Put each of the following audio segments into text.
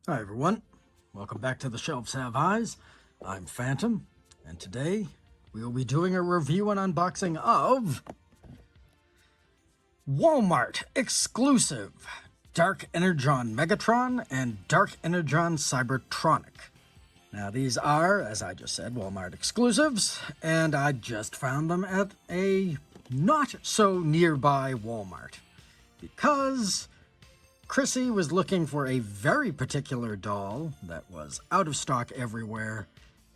Hi everyone, welcome back to the Shelves Have Eyes. I'm Fantom, and today we will be doing a review and unboxing of Walmart exclusive Dark Energon Megatron and Dark Energon Cybertronic. Now these are, as I just said, Walmart exclusives, and I just found them at a not so nearby Walmart because Chrissy was looking for a very particular doll that was out of stock everywhere,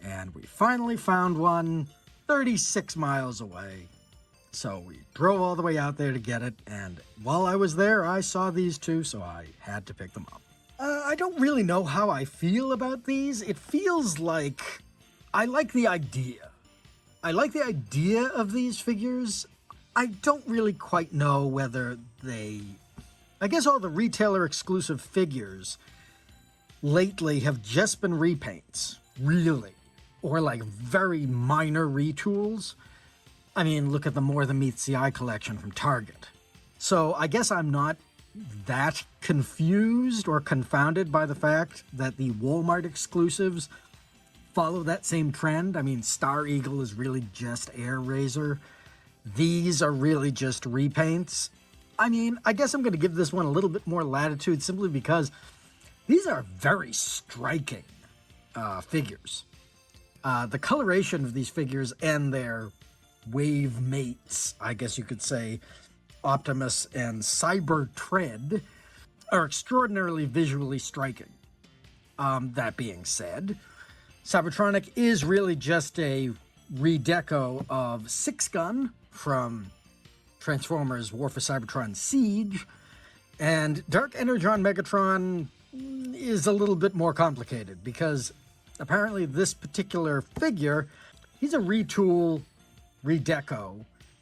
and we finally found one 36 miles away. So we drove all the way out there to get it, and while I was there, I saw these two, so I had to pick them up. I don't really know how I feel about these. It feels like I like the idea. I like the idea of these figures. I don't really quite know whether they... I guess all the retailer exclusive figures lately have just been repaints, really, or like very minor retools. I mean, look at the More Than Meets the Eye collection from Target. So I guess I'm not that confused or confounded by the fact that the Walmart exclusives follow that same trend. I mean, Star Eagle is really just Air Razor. These are really just repaints. I mean, I guess I'm going to give this one a little bit more latitude simply because these are very striking figures. The coloration of these figures and their wave mates, I guess you could say, Optimus and Cybertread, are extraordinarily visually striking. That being said, Cybertronic is really just a redeco of Six Gun from Transformers War for Cybertron Siege, and Dark Energon Megatron is a little bit more complicated because apparently this particular figure, he's a redeco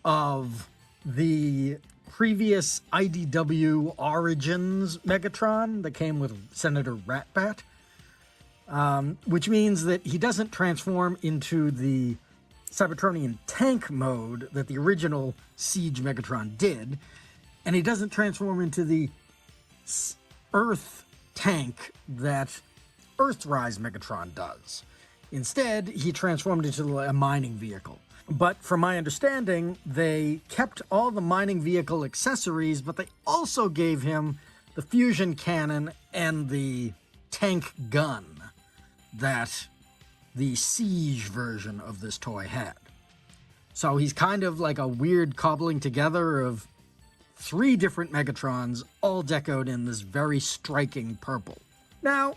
of the previous IDW Origins Megatron that came with Senator Ratbat, which means that he doesn't transform into the Cybertronian tank mode that the original Siege Megatron did, and he doesn't transform into the Earth tank that Earthrise Megatron does. Instead, he transformed into a mining vehicle. But from my understanding, they kept all the mining vehicle accessories, but they also gave him the fusion cannon and the tank gun that the Siege version of this toy had. So he's kind of like a weird cobbling together of three different Megatrons, all decoed in this very striking purple. Now,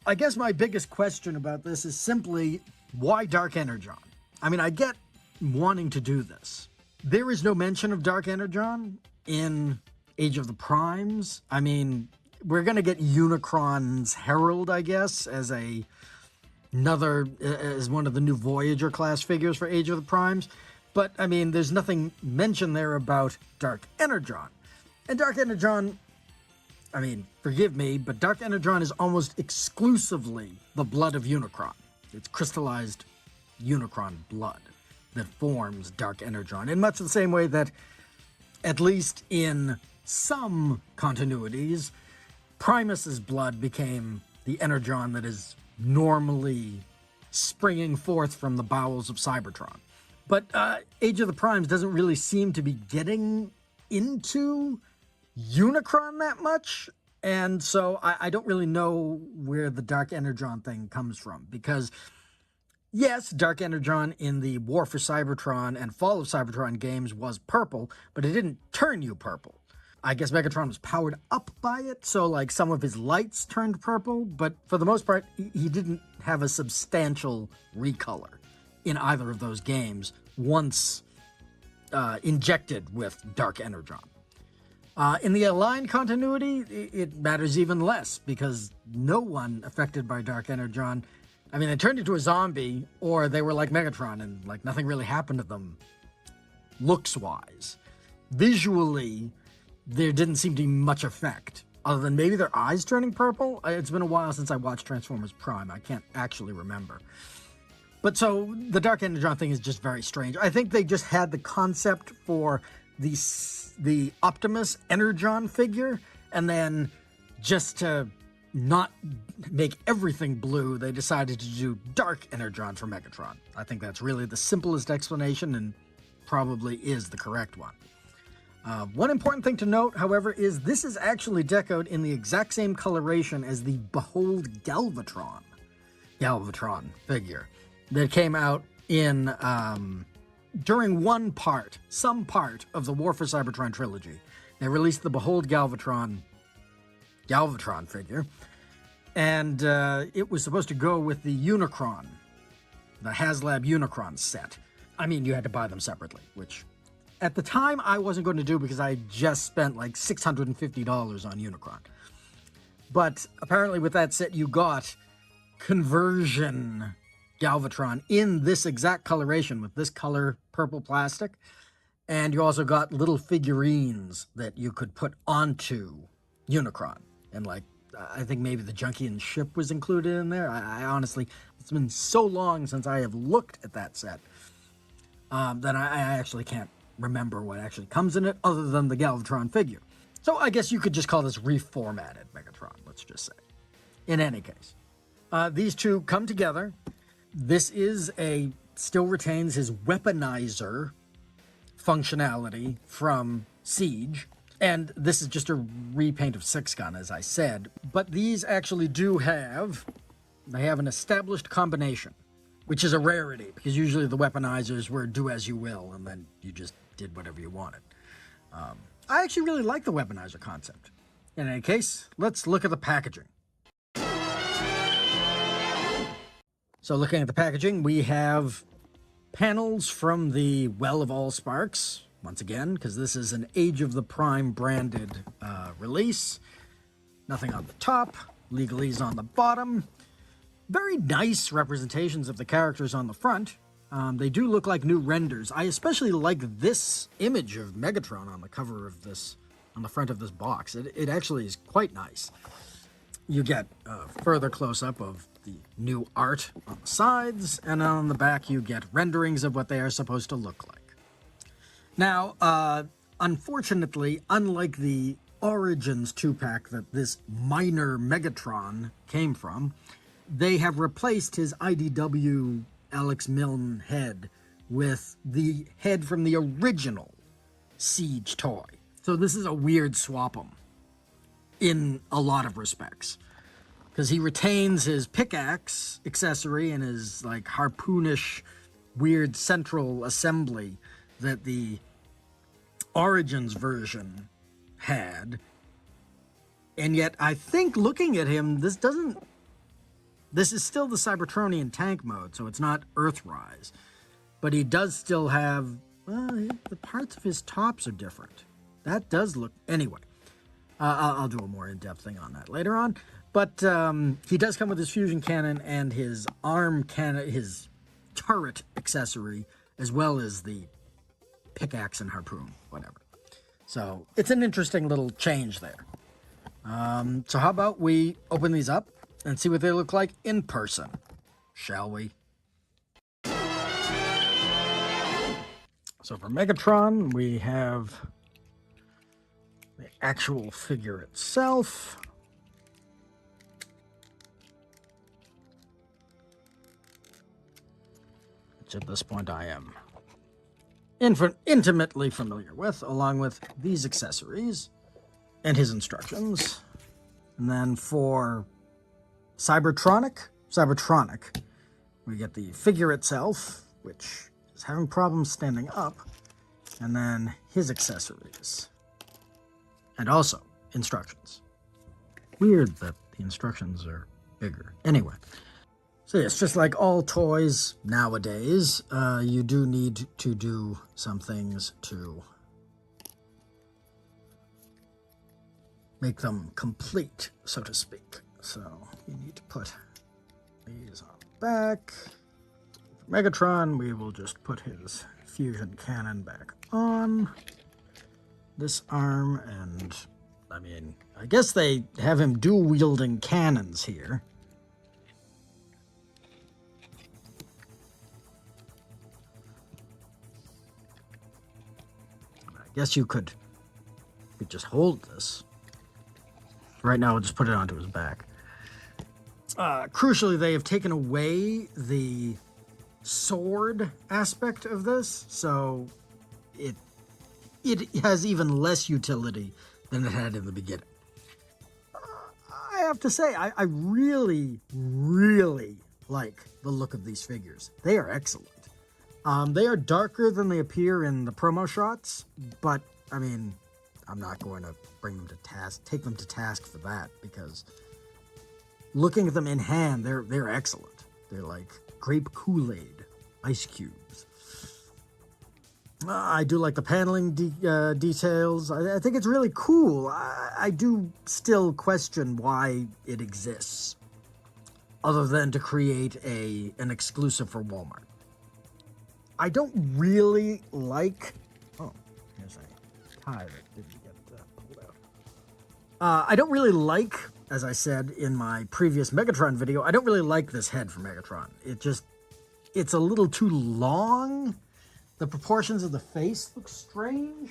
I guess my biggest question about this is simply, why Dark Energon? I mean, I get wanting to do this. There is no mention of Dark Energon in Age of the Primes. I mean, we're going to get Unicron's Herald, I guess, as one of the new Voyager class figures for Age of the Primes. But, I mean, there's nothing mentioned there about Dark Energon. And Dark Energon, I mean, forgive me, but Dark Energon is almost exclusively the blood of Unicron. It's crystallized Unicron blood that forms Dark Energon, in much the same way that, at least in some continuities, Primus's blood became the Energon that is normally springing forth from the bowels of Cybertron. But Age of the Primes doesn't really seem to be getting into Unicron that much, and so I don't really know where the Dark Energon thing comes from, because yes, Dark Energon in the War for Cybertron and Fall of Cybertron games was purple, but it didn't turn you purple. I guess Megatron was powered up by it, so like some of his lights turned purple, but for the most part, he didn't have a substantial recolor in either of those games once injected with Dark Energon. In the Aligned continuity, it matters even less because no one affected by Dark Energon, I mean, they turned into a zombie, or they were like Megatron and like nothing really happened to them looks-wise. Visually, there didn't seem to be much effect, other than maybe their eyes turning purple. It's been a while since I watched Transformers Prime. I can't actually remember. But so the Dark Energon thing is just very strange. I think they just had the concept for the Optimus Energon figure, and then just to not make everything blue, they decided to do Dark Energon for Megatron. I think that's really the simplest explanation and probably is the correct one. One important thing to note, however, is this is actually decoed in the exact same coloration as the Behold Galvatron figure that came out in during some part of the War for Cybertron trilogy. They released the Behold Galvatron figure, and it was supposed to go with the Unicron, the HasLab Unicron set. I mean, you had to buy them separately, which at the time I wasn't going to do because I just spent like $650 on Unicron. But apparently with that set you got conversion Galvatron in this exact coloration with this color purple plastic. And you also got little figurines that you could put onto Unicron. And like, I think maybe the Junkian ship was included in there. I honestly, it's been so long since I have looked at that set that I actually can't remember what actually comes in it other than the Galvatron figure. So I guess you could just call this reformatted Megatron, let's just say. In any case, these two come together. This still retains his weaponizer functionality from Siege. And this is just a repaint of 6-Gun, as I said. But these actually they have an established combination, which is a rarity, because usually the weaponizers were do as you will, and then you just did whatever you wanted. I actually really like the weaponizer concept. In any case, let's look at the packaging. So looking at the packaging, we have panels from the Well of All Sparks, once again, because this is an Age of the Prime branded release. Nothing on the top, legalese on the bottom. Very nice representations of the characters on the front. They do look like new renders. I especially like this image of Megatron on the cover of this, on the front of this box. It actually is quite nice. You get a further close-up of the new art on the sides, and on the back you get renderings of what they are supposed to look like. Now, unfortunately, unlike the Origins 2-pack that this minor Megatron came from, they have replaced his IDW Alex Milne head with the head from the original Siege toy. So this is a weird swap-em in a lot of respects, because he retains his pickaxe accessory and his like harpoonish weird central assembly that the Origins version had. And yet I think looking at him, this is still the Cybertronian tank mode, so it's not Earthrise. But he does still have, well, the parts of his tops are different. That does look, anyway. I'll do a more in-depth thing on that later on. But he does come with his fusion cannon and his arm cannon, his turret accessory, as well as the pickaxe and harpoon, whatever. So it's an interesting little change there. So how about we open these up and see what they look like in person, shall we? So for Megatron, we have the actual figure itself. Which at this point I am intimately familiar with, along with these accessories and his instructions. And then for Cybertronic, we get the figure itself, which is having problems standing up, and then his accessories. And also instructions. Weird that the instructions are bigger. Anyway. So yes, just like all toys nowadays, you do need to do some things to make them complete, so to speak. So you need to put these on the back. For Megatron, we will just put his fusion cannon back on this arm, and I mean, I guess they have him dual-wielding cannons here. I guess you could just hold this. Right now, we'll just put it onto his back. Crucially, they have taken away the sword aspect of this, so it has even less utility than it had in the beginning. I have to say, I really, really like the look of these figures. They are excellent. They are darker than they appear in the promo shots, but, I mean, I'm not going to take them to task for that, because looking at them in hand, they're excellent. They're like grape Kool-Aid, ice cubes. I do like the paneling details. I think it's really cool. I do still question why it exists, other than to create an exclusive for Walmart. I don't really like... Oh, here's a tie that didn't get pulled out. I don't really like, as I said in my previous Megatron video, I don't really like this head for Megatron. It's a little too long. The proportions of the face look strange.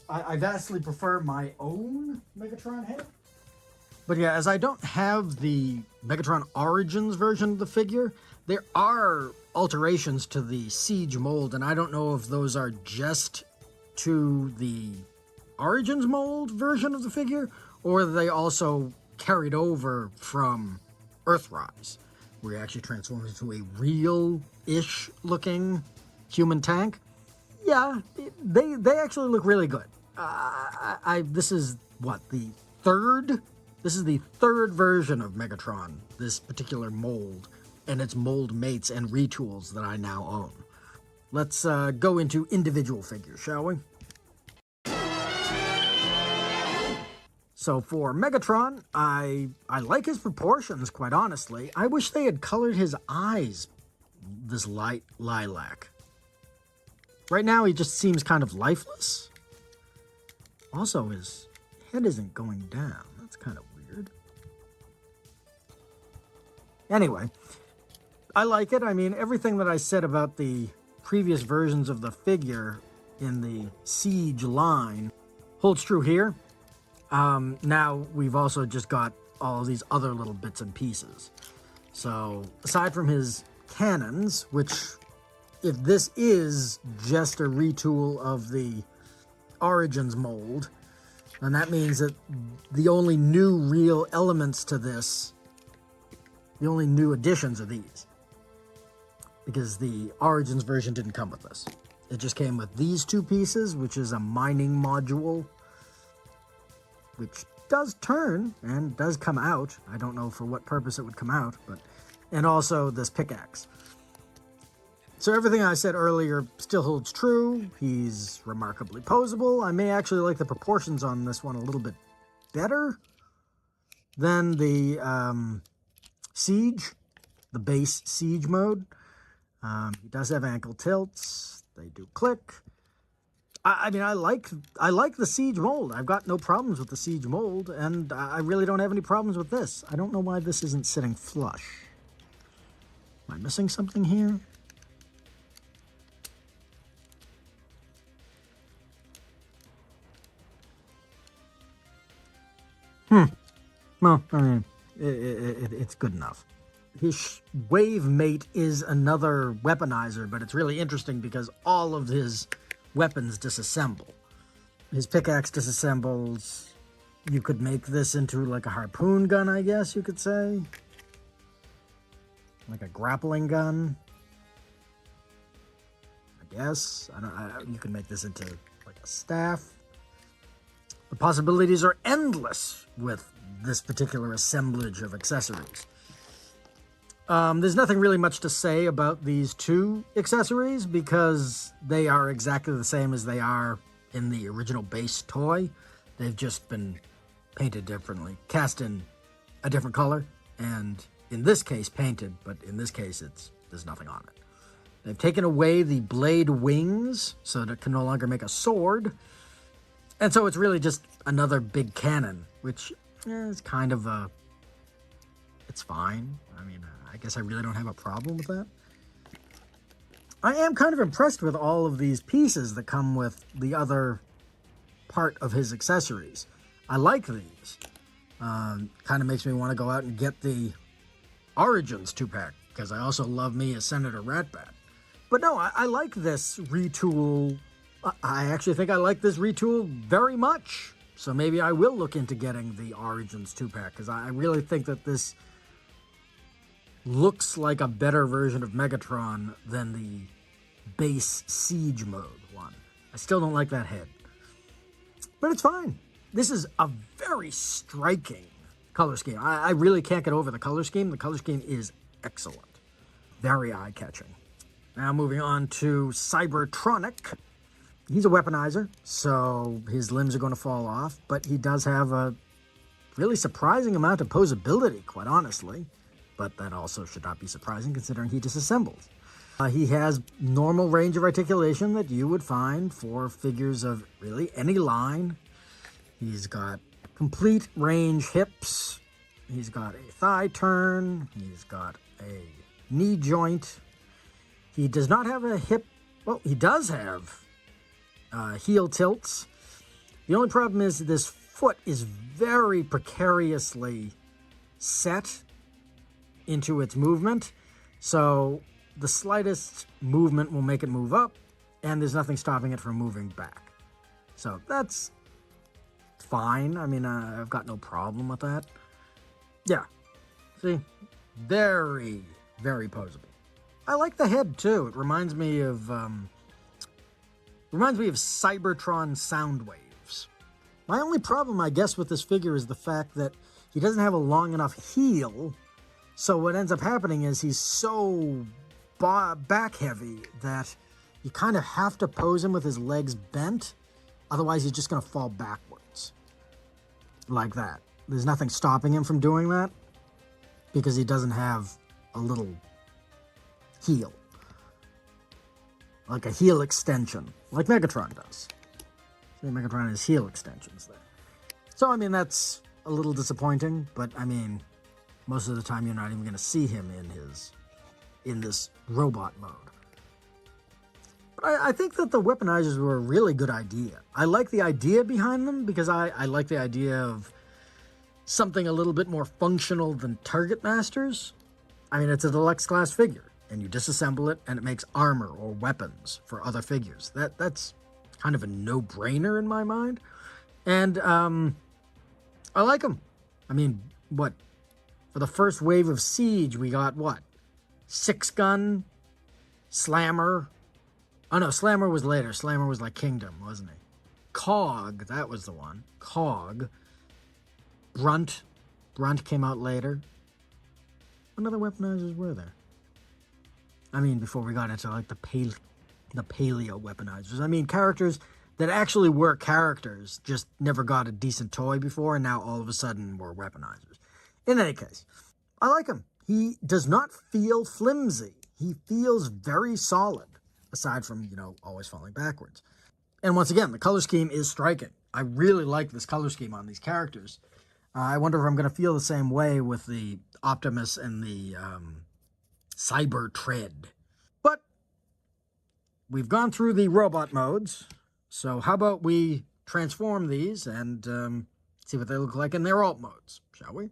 I vastly prefer my own Megatron head. But yeah, as I don't have the Megatron Origins version of the figure, there are alterations to the Siege mold, and I don't know if those are just to the Origins mold version of the figure, or they also carried over from Earthrise, where he actually transforms into a real-ish looking human tank. Yeah, they actually look really good. This is what, the third? This is the third version of Megatron, this particular mold, and its mold mates and retools that I now own. Let's go into individual figures, shall we? So for Megatron, I like his proportions, quite honestly. I wish they had colored his eyes this light lilac. Right now, he just seems kind of lifeless. Also, his head isn't going down. That's kind of weird. Anyway, I like it. I mean, everything that I said about the previous versions of the figure in the Siege line holds true here. Now, we've also just got all these other little bits and pieces. So, aside from his cannons, which, if this is just a retool of the Origins mold, then that means that the only new real elements to this, the only new additions are these. Because the Origins version didn't come with this. It just came with these two pieces, which is a mining module, which does turn and does come out. I don't know for what purpose it would come out, but, and also this pickaxe. So everything I said earlier still holds true. He's remarkably posable. I may actually like the proportions on this one a little bit better than the Siege, the base Siege mode. He does have ankle tilts. They do click. I mean, I like the Siege mold. I've got no problems with the Siege mold, and I really don't have any problems with this. I don't know why this isn't sitting flush. Am I missing something here? Well, I mean, it's good enough. His wave mate is another weaponizer, but it's really interesting because all of his weapons disassemble. His pickaxe disassembles. You could make this into like a harpoon gun, I guess you could say. Like a grappling gun. I guess. You can make this into like a staff. The possibilities are endless with this particular assemblage of accessories. There's nothing really much to say about these two accessories because they are exactly the same as they are in the original base toy. They've just been painted differently, cast in a different color, and in this case painted, but in this case there's nothing on it. They've taken away the blade wings so that it can no longer make a sword. And so it's really just another big cannon, which is kind of a... It's fine. I mean, I guess I really don't have a problem with that. I am kind of impressed with all of these pieces that come with the other part of his accessories. I like these. Kind of makes me want to go out and get the Origins 2-pack, because I also love me a Senator Ratbat. But no, I like this retool. I actually think I like this retool very much. So maybe I will look into getting the Origins 2-pack, because I really think that this looks like a better version of Megatron than the base Siege mode one. I still don't like that head. But it's fine. This is a very striking color scheme. I really can't get over the color scheme. The color scheme is excellent. Very eye-catching. Now moving on to Cybertronic. He's a weaponizer, so his limbs are going to fall off, but he does have a really surprising amount of posability, quite honestly. But that also should not be surprising considering he disassembles. He has normal range of articulation that you would find for figures of really any line. He's got complete range hips. He's got a thigh turn. He's got a knee joint. He does not have a hip. Well, he does have heel tilts. The only problem is this foot is very precariously set into its movement. So the slightest movement will make it move up, and there's nothing stopping it from moving back. So that's fine. I mean, I've got no problem with that. Yeah. See? Very, very posable. I like the head, too. It reminds me of Cybertron sound waves. My only problem, I guess, with this figure is the fact that he doesn't have a long enough heel. So what ends up happening is he's so back heavy that you kind of have to pose him with his legs bent. Otherwise, he's just going to fall backwards. Like that. There's nothing stopping him from doing that because he doesn't have a little heel. Like a heel extension, like Megatron does. See, Megatron has heel extensions there. So, I mean, that's a little disappointing, but, I mean, most of the time you're not even going to see him in this robot mode. But I think that the weaponizers were a really good idea. I like the idea behind them because I like the idea of something a little bit more functional than Target Masters. I mean, it's a deluxe class figure, and you disassemble it, and it makes armor or weapons for other figures. That's kind of a no-brainer in my mind. And I like them. I mean, what? For the first wave of Siege, we got what? 6-gun, Slammer. Oh no, Slammer was later. Slammer was like Kingdom, wasn't he? Cog, that was the one. Cog. Brunt. Brunt came out later. What other weaponizers were there? I mean, before we got into like the paleo weaponizers. I mean, characters that actually were characters, just never got a decent toy before, and now all of a sudden were weaponizers. In any case, I like him. He does not feel flimsy. He feels very solid, aside from, you know, always falling backwards. And once again, the color scheme is striking. I really like this color scheme on these characters. I wonder if I'm going to feel the same way with the Optimus and the Cybertread. But we've gone through the robot modes, so how about we transform these and see what they look like in their alt modes, shall we?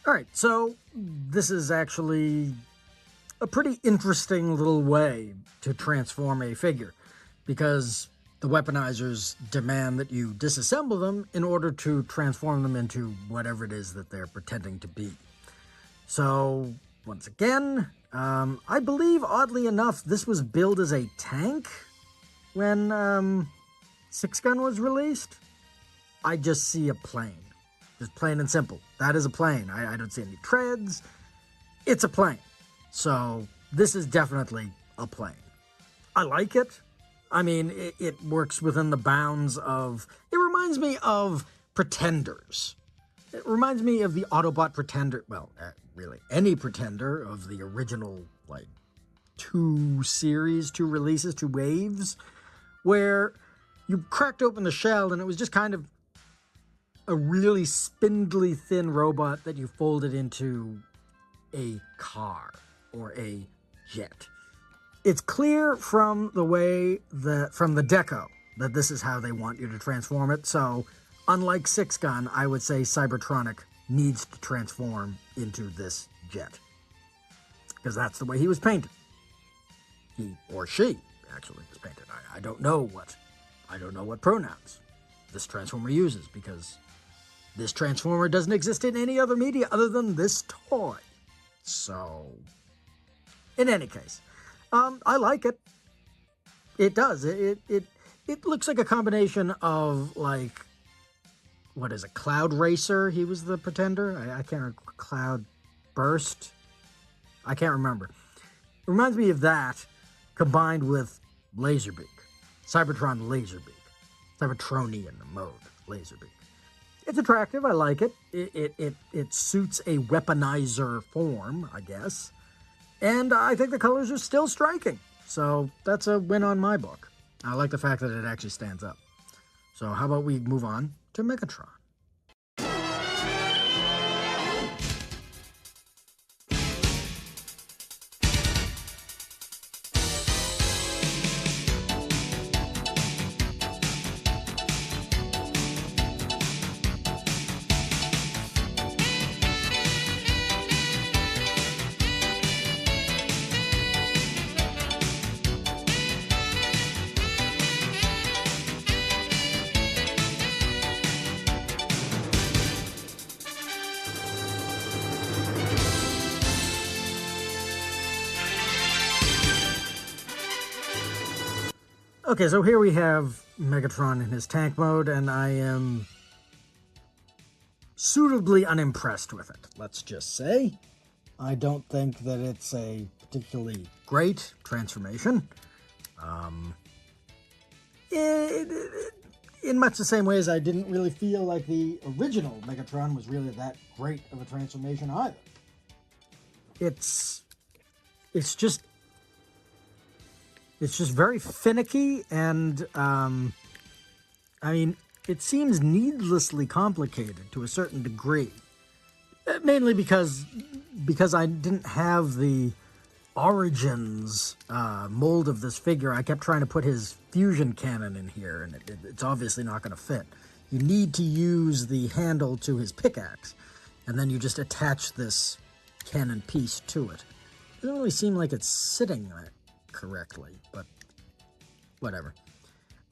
All right, so this is actually a pretty interesting little way to transform a figure because the weaponizers demand that you disassemble them in order to transform them into whatever it is that they're pretending to be. So, once again, I believe, oddly enough, this was billed as a tank when 6-gun was released. I just see a plane. Just plain and simple. That is a plane. I don't see any treads. It's a plane. So this is definitely a plane. I like it. I mean, it works within the bounds of... It reminds me of Pretenders. It reminds me of the Autobot Pretender. Well, really, any Pretender of the original, like, 2 releases, 2 waves, where you cracked open the shell and it was just kind of a really spindly thin robot that you folded into a car or a jet. It's clear from the way from the deco that this is how they want you to transform it. So unlike Six Gun, I would say Cybertronic needs to transform into this jet, because that's the way he was painted. He or she actually was painted. I don't know what pronouns this Transformer uses, because this Transformer doesn't exist in any other media other than this toy. So, in any case, I like it. It does. It looks like a combination of, like, what is it, Cloud Racer? He was the Pretender? I can't remember. Cloud Burst? I can't remember. It reminds me of that, combined with Laserbeak. Cybertron Laserbeak. Cybertronian mode Laserbeak. It's attractive. I like it. It suits a weaponizer form, I guess. And I think the colors are still striking. So that's a win on my book. I like the fact that it actually stands up. So how about we move on to Megatron? Okay, so here we have Megatron in his tank mode, and I am suitably unimpressed with it, let's just say. I don't think that it's a particularly great transformation. In much the same way as I didn't really feel like the original Megatron was really that great of a transformation either. It's just very finicky, and I mean, it seems needlessly complicated to a certain degree. Mainly because I didn't have the origins mold of this figure. I kept trying to put his fusion cannon in here, and it's obviously not going to fit. You need to use the handle to his pickaxe, and then you just attach this cannon piece to it. It doesn't really seem like it's sitting there correctly, but whatever.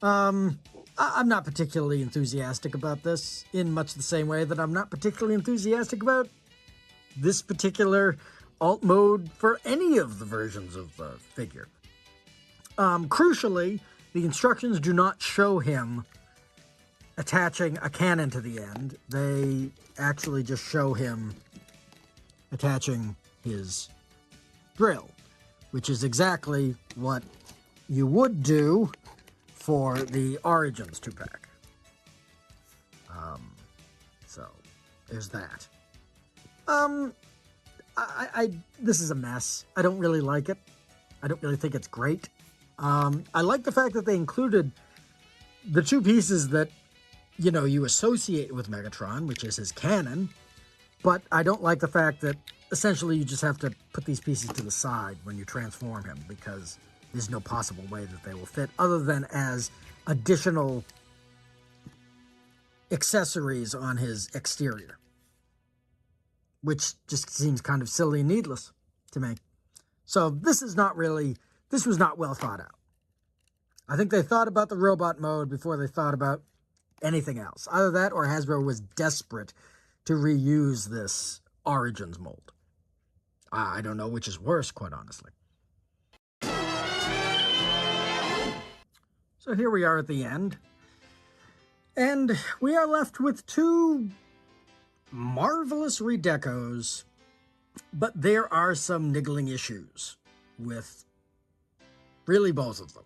I'm not particularly enthusiastic about this, in much the same way that I'm not particularly enthusiastic about this particular alt mode for any of the versions of the figure. Crucially, the instructions do not show him attaching a cannon to the end. They actually just show him attaching his drill, which is exactly what you would do for the Origins 2-pack. So, there's that. This is a mess. I don't really like it. I don't really think it's great. I like the fact that they included the two pieces that, you know, you associate with Megatron, which is his cannon, but I don't like the fact that essentially you just have to put these pieces to the side when you transform him, because there's no possible way that they will fit other than as additional accessories on his exterior, which just seems kind of silly and needless to me. So this was not well thought out. I think they thought about the robot mode before they thought about anything else. Either that or Hasbro was desperate to reuse this Origins mold. I don't know which is worse, quite honestly. So here we are at the end. And we are left with two marvelous Redecos, but there are some niggling issues with really both of them.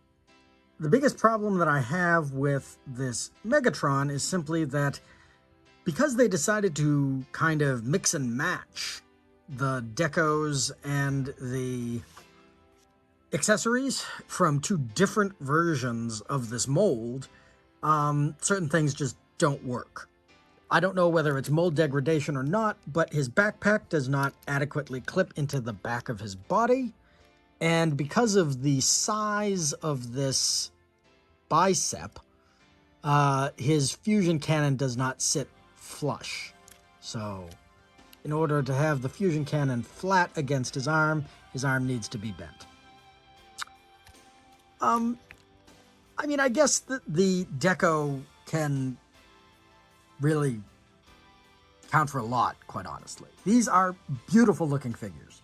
The biggest problem that I have with this Megatron is simply that because they decided to kind of mix and match the decos and the accessories from two different versions of this mold, certain things just don't work. I don't know whether it's mold degradation or not, but his backpack does not adequately clip into the back of his body. And because of the size of this bicep, his fusion cannon does not sit flush. So in order to have the fusion cannon flat against his arm needs to be bent. I mean, I guess the deco can really count for a lot, quite honestly. These are beautiful looking figures.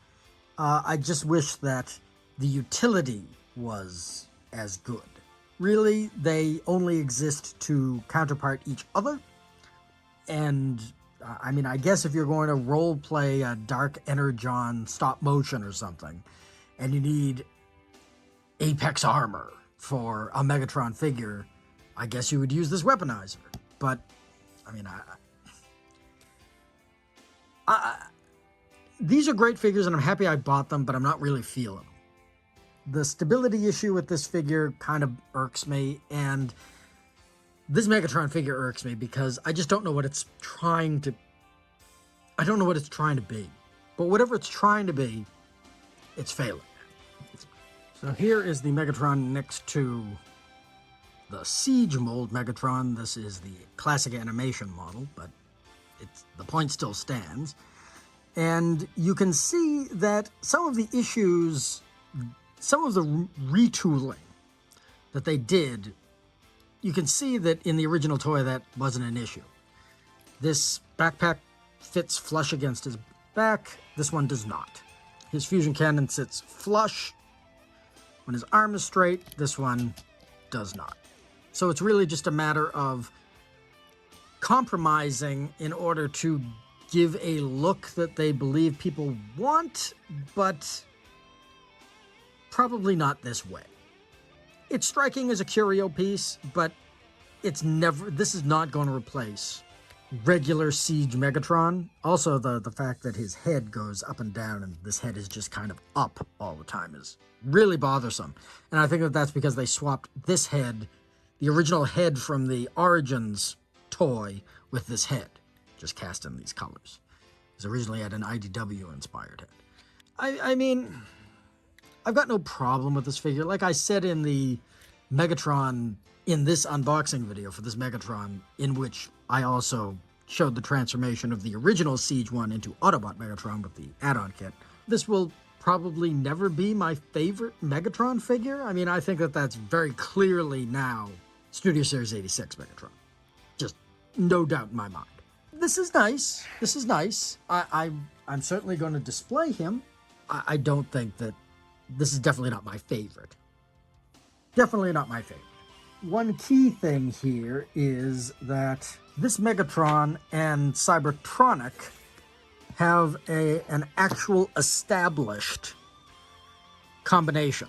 I just wish that the utility was as good. Really, they only exist to counterpart each other. And I mean, I guess if you're going to role play a Dark Energon stop motion or something, and you need Apex armor for a Megatron figure, I guess you would use this weaponizer. But I mean, these are great figures, and I'm happy I bought them, but I'm not really feeling them. The stability issue with this figure kind of irks me, and this Megatron figure irks me because I just don't know what it's trying to... I don't know what it's trying to be. But whatever it's trying to be, it's failing. So here is the Megatron next to the Siege mold Megatron. This is the classic animation model, but the point still stands. And you can see that some of the issues, some of the retooling that they did, you can see that in the original toy that wasn't an issue. This backpack fits flush against his back. This one does not. His fusion cannon sits flush when his arm is straight. This one does not. So it's really just a matter of compromising in order to give a look that they believe people want, but probably not this way. It's striking as a curio piece, but this is not going to replace regular Siege Megatron. Also, the fact that his head goes up and down and this head is just kind of up all the time is really bothersome. And I think that that's because they swapped this head, the original head from the Origins toy, with this head, just cast in these colors. Because originally had an IDW-inspired head. I mean, I've got no problem with this figure. Like I said in the Megatron, in this unboxing video for this Megatron, in which I also showed the transformation of the original Siege one into Autobot Megatron with the add-on kit, this will probably never be my favorite Megatron figure. I mean, I think that that's very clearly now Studio Series 86 Megatron. Just no doubt in my mind. This is nice. This is nice. I'm certainly going to display him. I don't think that... This is definitely not my favorite. Definitely not my favorite. One key thing here is that this Megatron and Cybertronic have an actual established combination.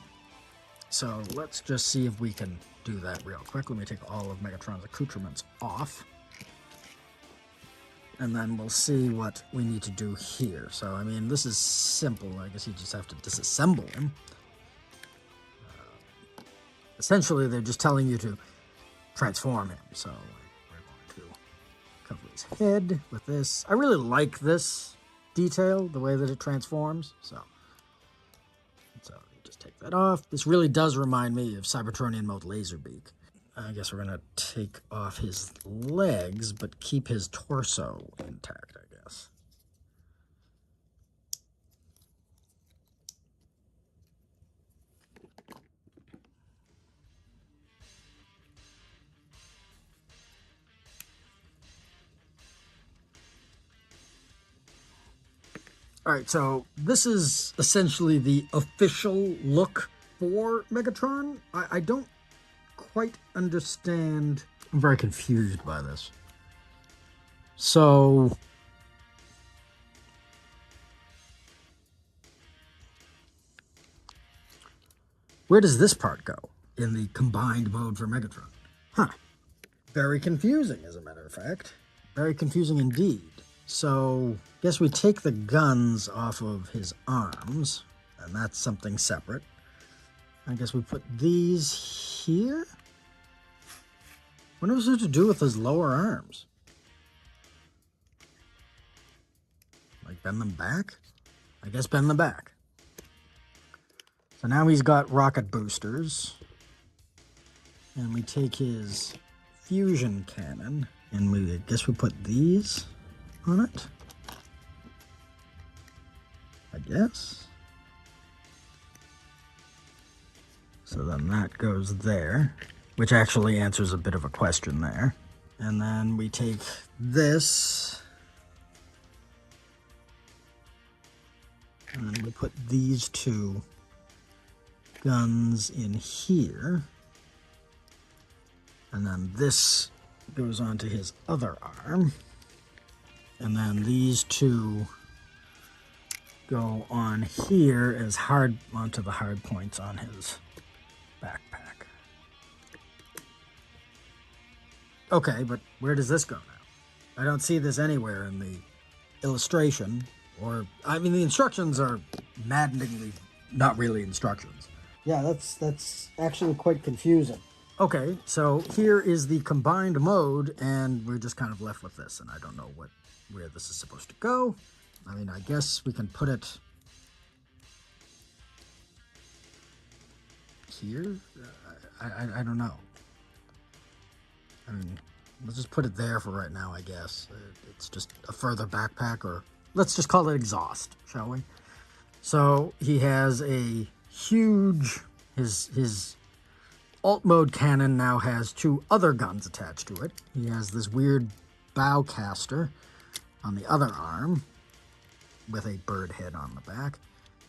So let's just see if we can do that real quick. Let me take all of Megatron's accoutrements off. And then we'll see what we need to do here. So, I mean, this is simple. I guess you just have to disassemble him. Essentially, they're just telling you to transform him. So, we're going to cover his head with this. I really like this detail, the way that it transforms. So you just take that off. This really does remind me of Cybertronian mode Laserbeak. I guess we're going to take off his legs, but keep his torso intact, I guess. All right, so this is essentially the official look for Megatron. I don't quite understand. I'm very confused by this. So where does this part go in the combined mode for Megatron? Huh. Very confusing, as a matter of fact. Very confusing indeed. So I guess we take the guns off of his arms, and that's something separate. I guess we put these here. What is it to do with his lower arms? Bend them back? I guess bend them back. So now he's got rocket boosters. And we take his fusion cannon, and I guess we put these on it. I guess. So then that goes there, which actually answers a bit of a question there. And then we take this, and then we put these two guns in here. And then this goes onto his other arm. And then these two go on here as onto the hard points on his backpack. Okay, but where does this go now? I don't see this anywhere in the illustration, or, I mean, the instructions are maddeningly not really instructions. Yeah, that's actually quite confusing. Okay, so here is the combined mode, and we're just kind of left with this, and I don't know where this is supposed to go. I mean, I guess we can put it here. I don't know. I mean, let's just put it there for right now, I guess. It's just a further backpack, or let's just call it exhaust, shall we? So he has a huge, his alt mode cannon now has two other guns attached to it. He has this weird bow caster on the other arm with a bird head on the back.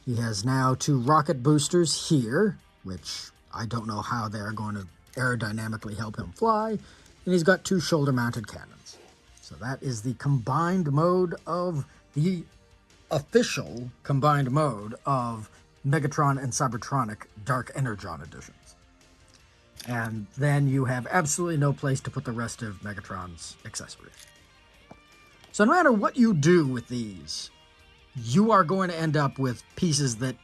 He has now two rocket boosters here, which I don't know how they're going to aerodynamically help him fly. And he's got two shoulder-mounted cannons. So that is the combined mode of the official combined mode of Megatron and Cybertronic Dark Energon editions. And then you have absolutely no place to put the rest of Megatron's accessories. So no matter what you do with these, you are going to end up with pieces that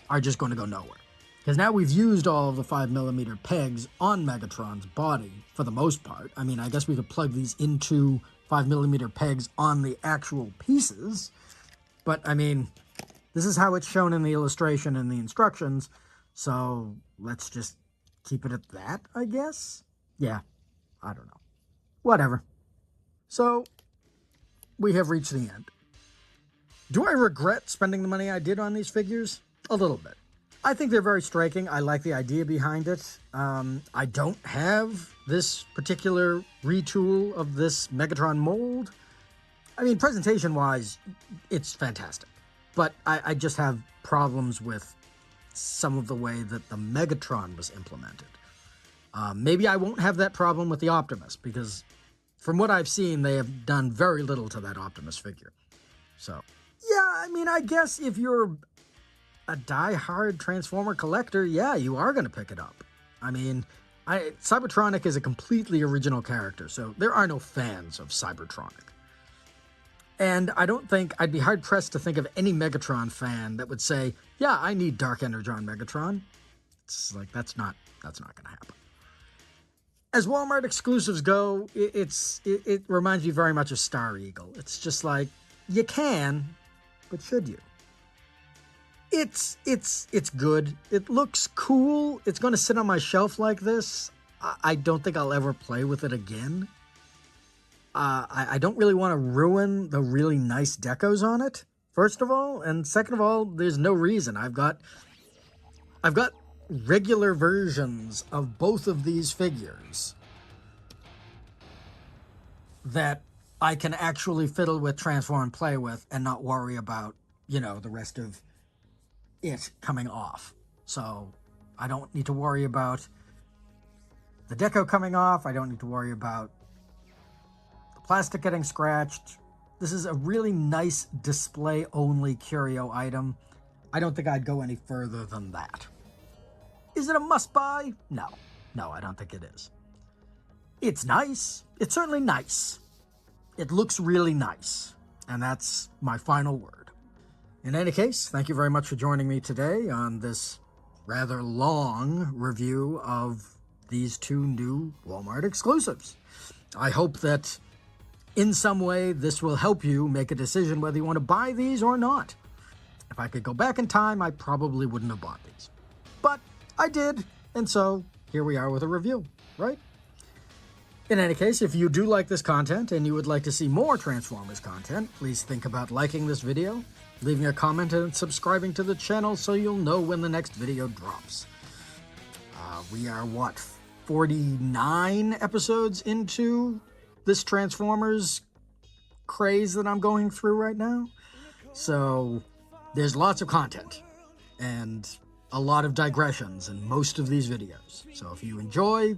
are just going to go nowhere. Because now we've used all of the 5mm pegs on Megatron's body, for the most part. I mean, I guess we could plug these into 5mm pegs on the actual pieces. But, I mean, this is how it's shown in the illustration and the instructions. So let's just keep it at that, I guess? Yeah, I don't know. Whatever. So, we have reached the end. Do I regret spending the money I did on these figures? A little bit. I think they're very striking. I like the idea behind it. I don't have this particular retool of this Megatron mold. I mean, presentation-wise, it's fantastic. But I just have problems with some of the way that the Megatron was implemented. Maybe I won't have that problem with the Optimus, because from what I've seen, they have done very little to that Optimus figure. So, yeah, I mean, I guess if you're a die-hard Transformer collector, yeah, you are going to pick it up. I mean, Cybertronic is a completely original character, so there are no fans of Cybertronic. And I don't think, I'd be hard-pressed to think of any Megatron fan that would say, yeah, I need Dark Energon Megatron. It's like, that's not going to happen. As Walmart exclusives go, it reminds me very much of Star Eagle. It's just like, you can, but should you? It's good. It looks cool. It's going to sit on my shelf like this. I don't think I'll ever play with it again. I don't really want to ruin the really nice decos on it, first of all. And second of all, there's no reason. I've got regular versions of both of these figures that I can actually fiddle with, transform, and play with, and not worry about, you know, the rest of it coming off. So I don't need to worry about the deco coming off. I don't need to worry about the plastic getting scratched. This is a really nice display-only curio item. I don't think I'd go any further than that. Is it a must-buy? No. No, I don't think it is. It's nice. It's certainly nice. It looks really nice. And that's my final word. In any case, thank you very much for joining me today on this rather long review of these two new Walmart exclusives. I hope that in some way, this will help you make a decision whether you want to buy these or not. If I could go back in time, I probably wouldn't have bought these. But I did, and so here we are with a review, right? In any case, if you do like this content and you would like to see more Transformers content, please think about liking this video, leaving a comment, and subscribing to the channel so you'll know when the next video drops. We are, 49 episodes into this Transformers craze that I'm going through right now? So there's lots of content and a lot of digressions in most of these videos. So if you enjoy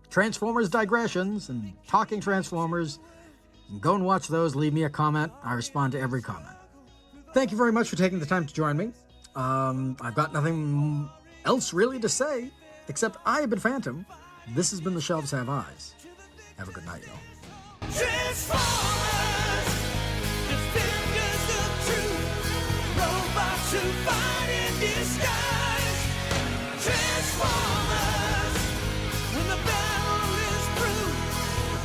Transformers digressions and talking Transformers, go and watch those. Leave me a comment. I respond to every comment. Thank you very much for taking the time to join me. I've got nothing else really to say, except I have been Fantom. This has been The Shelves Have Eyes. Have a good night, y'all. Transformers, defenders of truth, robots who fight in disguise. Transformers, when the battle is through,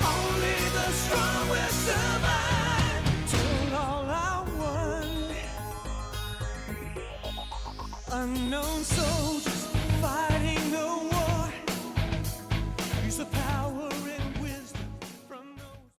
only the strong will survive. Till all I won, unknown soldiers fighting the war. Use the power.